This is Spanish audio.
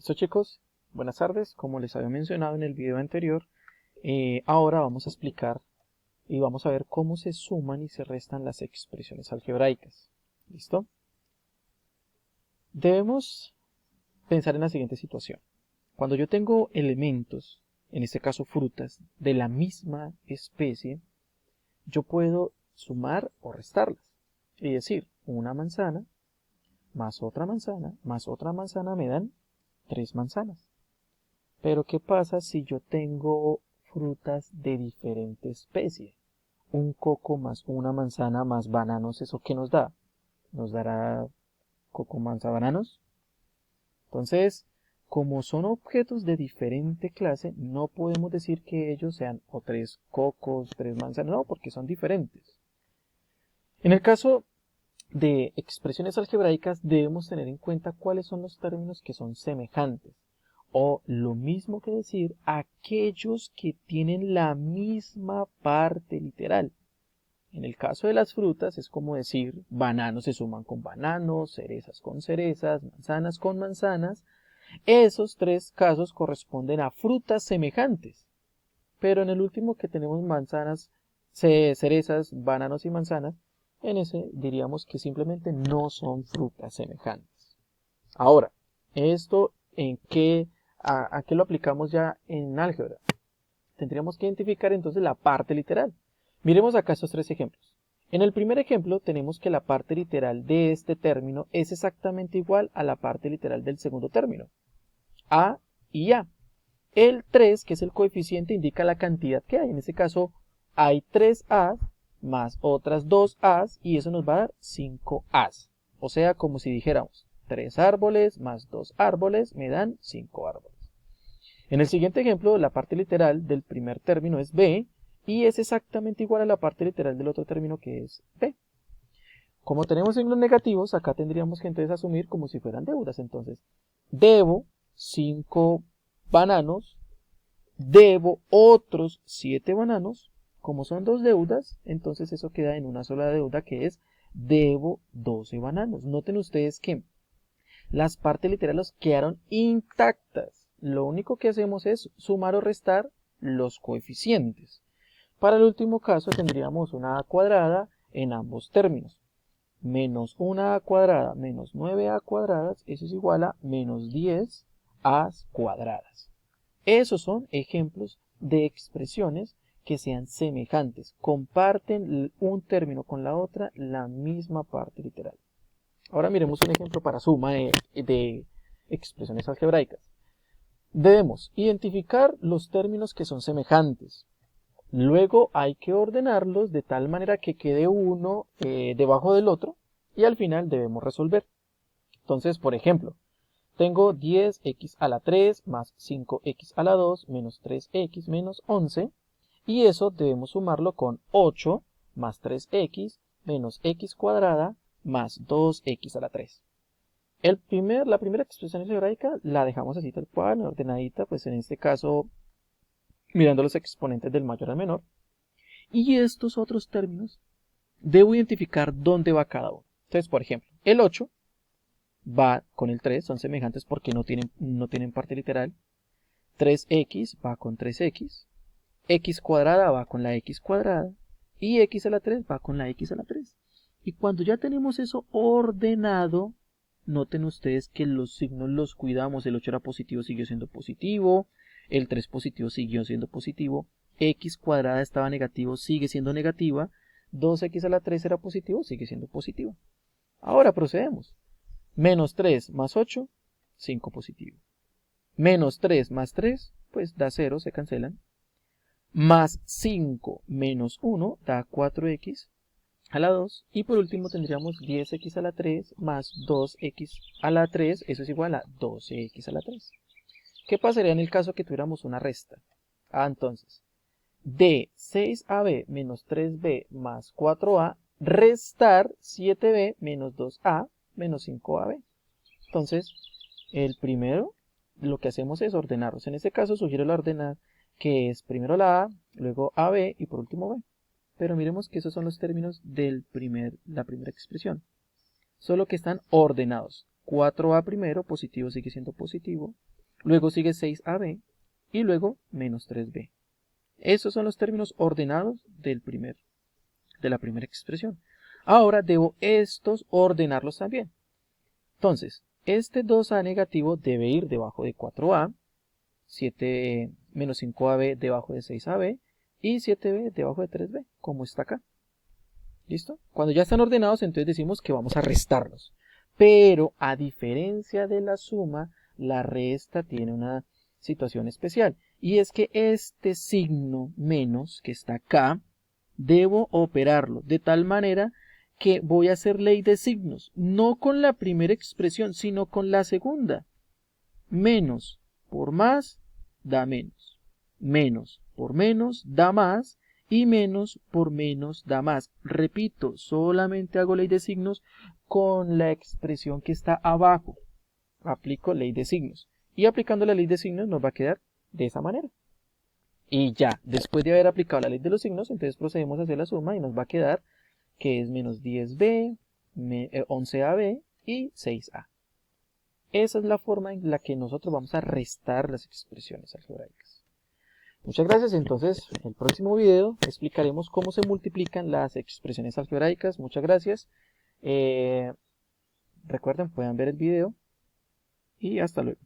Listo, chicos, buenas tardes. Como les había mencionado en el video anterior, ahora vamos a explicar y vamos a ver cómo se suman y se restan las expresiones algebraicas. ¿Listo? Debemos pensar en la siguiente situación. Cuando yo tengo elementos, en este caso frutas, de la misma especie, yo puedo sumar o restarlas. Es decir, una manzana más otra manzana me dan 3 manzanas. Pero ¿qué pasa si yo tengo frutas de diferente especie? Un coco más una manzana más bananos, ¿eso qué nos da? Nos dará coco, manzana, bananos. Entonces, como son objetos de diferente clase, no podemos decir que ellos sean o 3 cocos, 3 manzanas, no, porque son diferentes. En el caso de expresiones algebraicas, debemos tener en cuenta cuáles son los términos que son semejantes. O lo mismo que decir aquellos que tienen la misma parte literal. En el caso de las frutas es como decir bananos se suman con bananos, cerezas con cerezas, manzanas con manzanas. Esos 3 casos corresponden a frutas semejantes. Pero en el último que tenemos manzanas, cerezas, bananos y manzanas, en ese diríamos que simplemente no son frutas semejantes. Ahora, ¿esto a qué lo aplicamos ya en álgebra? Tendríamos que identificar entonces la parte literal. Miremos acá estos 3 ejemplos. En el primer ejemplo tenemos que la parte literal de este término es exactamente igual a la parte literal del segundo término. A y A. El 3, que es el coeficiente, indica la cantidad que hay. En este caso hay 3 A's más otras 2 A's y eso nos va a dar 5 A's. O sea, como si dijéramos 3 árboles más 2 árboles me dan 5 árboles. En el siguiente ejemplo, la parte literal del primer término es B y es exactamente igual a la parte literal del otro término que es B. Como tenemos signos negativos, acá tendríamos que entonces asumir como si fueran deudas. Entonces, debo 5 bananos, debo otros 7 bananos. Como son 2 deudas, entonces eso queda en una sola deuda que es debo 12 bananos. Noten ustedes que las partes literales quedaron intactas. Lo único que hacemos es sumar o restar los coeficientes. Para el último caso tendríamos una a cuadrada en ambos términos. Menos una a cuadrada menos 9a cuadradas, eso es igual a menos 10 a cuadradas. Esos son ejemplos de expresiones que sean semejantes, comparten un término con la otra la misma parte literal. Ahora miremos un ejemplo para suma de expresiones algebraicas. Debemos identificar los términos que son semejantes. Luego hay que ordenarlos de tal manera que quede uno debajo del otro y al final debemos resolver. Entonces, por ejemplo, tengo 10x a la 3 más 5x a la 2 menos 3x menos 11 y eso debemos sumarlo con 8 más 3x menos x cuadrada más 2x a la 3. La primera expresión algebraica la dejamos así tal cual, ordenadita, pues en este caso mirando los exponentes del mayor al menor. Y estos otros términos debo identificar dónde va cada uno. Entonces, por ejemplo, el 8 va con el 3, son semejantes porque no tienen parte literal. 3x va con 3x, x cuadrada va con la x cuadrada y x a la 3 va con la x a la 3. Y cuando ya tenemos eso ordenado, noten ustedes que los signos los cuidamos. El 8 era positivo, siguió siendo positivo. El 3 positivo siguió siendo positivo. X cuadrada estaba negativo, sigue siendo negativa. 2x a la 3 era positivo, sigue siendo positivo. Ahora procedemos. Menos 3 más 8, 5 positivo. Menos 3 más 3, pues da 0, se cancelan. Más 5 menos 1 da 4x a la 2. Y por último tendríamos 10x a la 3 más 2x a la 3. Eso es igual a 12x a la 3. ¿Qué pasaría en el caso que tuviéramos una resta? Entonces, de 6ab menos 3b más 4a, restar 7b menos 2a menos 5ab. Entonces, el primero, lo que hacemos es ordenarlos. En este caso, sugiero la ordenada, que es primero la a, luego ab y por último b. Pero miremos que esos son los términos de la primera expresión. Solo que están ordenados. 4a primero, positivo sigue siendo positivo, luego sigue 6ab y luego menos 3b. Esos son los términos ordenados de la primera expresión. Ahora debo estos ordenarlos también. Entonces, este 2a negativo debe ir debajo de 4a, menos 5ab debajo de 6ab y 7b debajo de 3b, como está acá. ¿Listo? Cuando ya están ordenados, entonces decimos que vamos a restarlos. Pero a diferencia de la suma, la resta tiene una situación especial. Y es que este signo menos que está acá, debo operarlo de tal manera que voy a hacer ley de signos, no con la primera expresión, sino con la segunda. Menos por más da menos. Menos por menos da más. Y menos por menos da más. Repito, solamente hago ley de signos con la expresión que está abajo. Aplico ley de signos. Y aplicando la ley de signos nos va a quedar de esa manera. Y ya, después de haber aplicado la ley de los signos, entonces procedemos a hacer la suma y nos va a quedar que es menos 10b, 11ab y 6a. Esa es la forma en la que nosotros vamos a restar las expresiones algebraicas. Muchas gracias. Entonces, en el próximo video explicaremos cómo se multiplican las expresiones algebraicas. Muchas gracias. Recuerden, pueden ver el video y hasta luego.